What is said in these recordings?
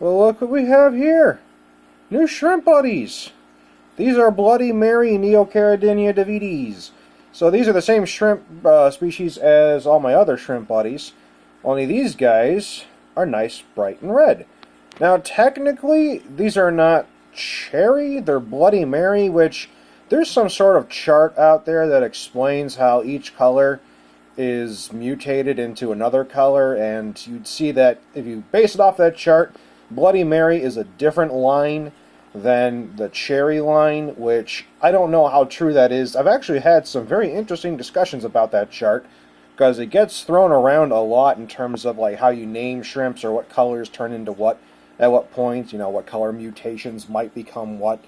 Well, look what we have here. New shrimp buddies. These are Bloody Mary Neocaridina Davidis. So these are the same shrimp species as all my other shrimp buddies. Only these guys are nice, bright, and red. Now, technically, these are not cherry. They're Bloody Mary, which there's some sort of chart out there that explains how each color is mutated into another color, and you'd see that if you base it off that chart, Bloody Mary is a different line than the cherry line, which I don't know how true that is. I've actually had some very interesting discussions about that chart, because it gets thrown around a lot in terms of like how you name shrimps or what colors turn into what at what point, what color mutations might become what.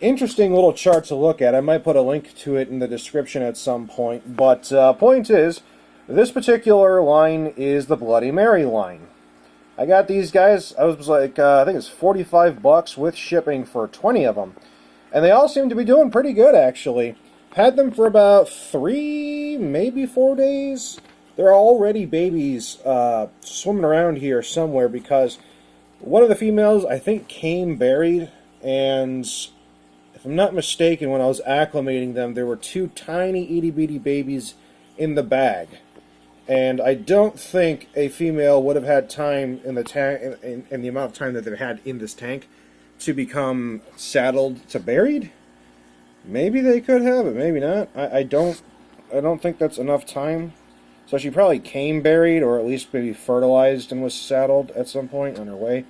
Interesting little chart to look at. I might put a link to it in the description at some point. But point is, this particular line is the Bloody Mary line. I got these guys. I was like, I think it's $45 with shipping for 20 of them, and they all seem to be doing pretty good actually. Had them for about 3, maybe 4 days. They're already babies swimming around here somewhere because one of the females I think came buried. And if I'm not mistaken, when I was acclimating them, there were 2 tiny itty-bitty babies in the bag. And I don't think a female would have had time in the tank, in the amount of time that they've had in this tank, to become saddled to buried. Maybe they could have, but maybe not. I don't think that's enough time. So she probably came buried, or at least maybe fertilized and was saddled at some point on her way.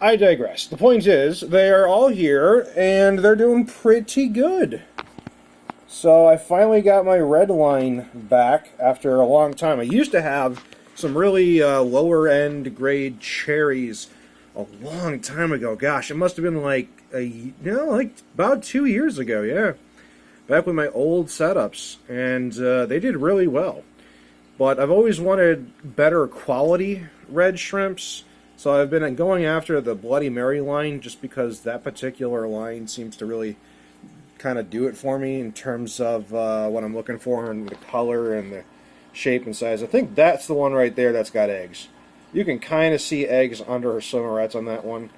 I digress. The point is, they are all here, and they're doing pretty good. So I finally got my red line back after a long time. I used to have some really lower-end grade cherries a long time ago. Gosh, it must have been like about 2 years ago, yeah. Back with my old setups, and they did really well. But I've always wanted better quality red shrimps. So I've been going after the Bloody Mary line just because that particular line seems to really kind of do it for me in terms of what I'm looking for and the color and the shape and size. I think that's the one right there that's got eggs. You can kind of see eggs under her swimmerets on that one.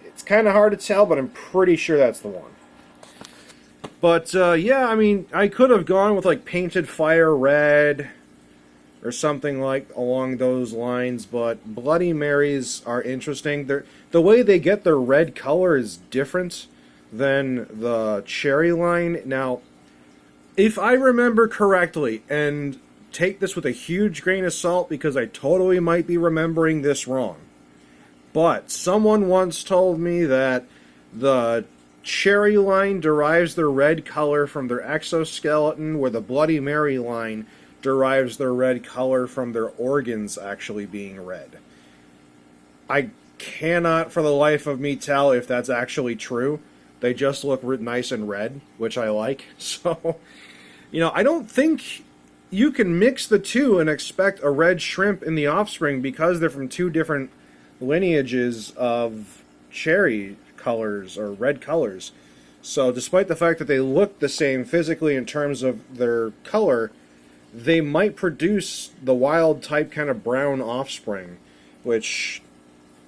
It's kind of hard to tell, but I'm pretty sure that's the one. But yeah, I mean, I could have gone with like Painted Fire Red or something like along those lines, but Bloody Marys are interesting. The way they get their red color is different than the cherry line. Now, if I remember correctly, and take this with a huge grain of salt because I totally might be remembering this wrong, but someone once told me that the cherry line derives their red color from their exoskeleton, where the Bloody Mary line derives their red color from their organs actually being red. I cannot for the life of me tell if that's actually true. They just look nice and red, which I like. So, I don't think you can mix the two and expect a red shrimp in the offspring because they're from 2 different lineages of cherry colors or red colors. So despite the fact that they look the same physically in terms of their color, they might produce the wild type kind of brown offspring, which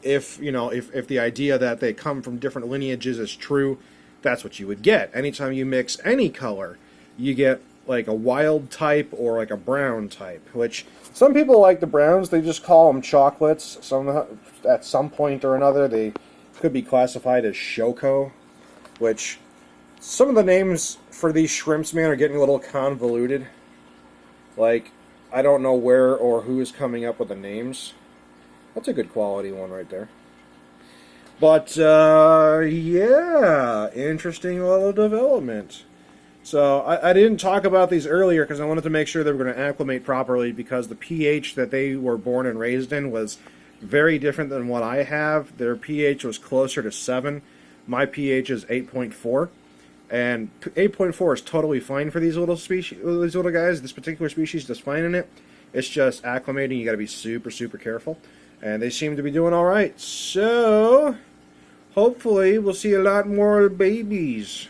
if the idea that they come from different lineages is true, that's what you would get. Anytime you mix any color, you get like a wild type or like a brown type, which some people like the browns. They just call them chocolates. At some point or another, they could be classified as Shoko, which some of the names for these shrimps, man, are getting a little convoluted. Like, I don't know where or who is coming up with the names. That's a good quality one right there. But, yeah, interesting level of development. So, I didn't talk about these earlier because I wanted to make sure they were going to acclimate properly, because the pH that they were born and raised in was very different than what I have. Their pH was closer to 7. My pH is 8.4. And 8.4 is totally fine for these little species, these little guys. This particular species is fine in it. It's just acclimating. You got to be super, super careful. And they seem to be doing all right. So, hopefully, we'll see a lot more babies.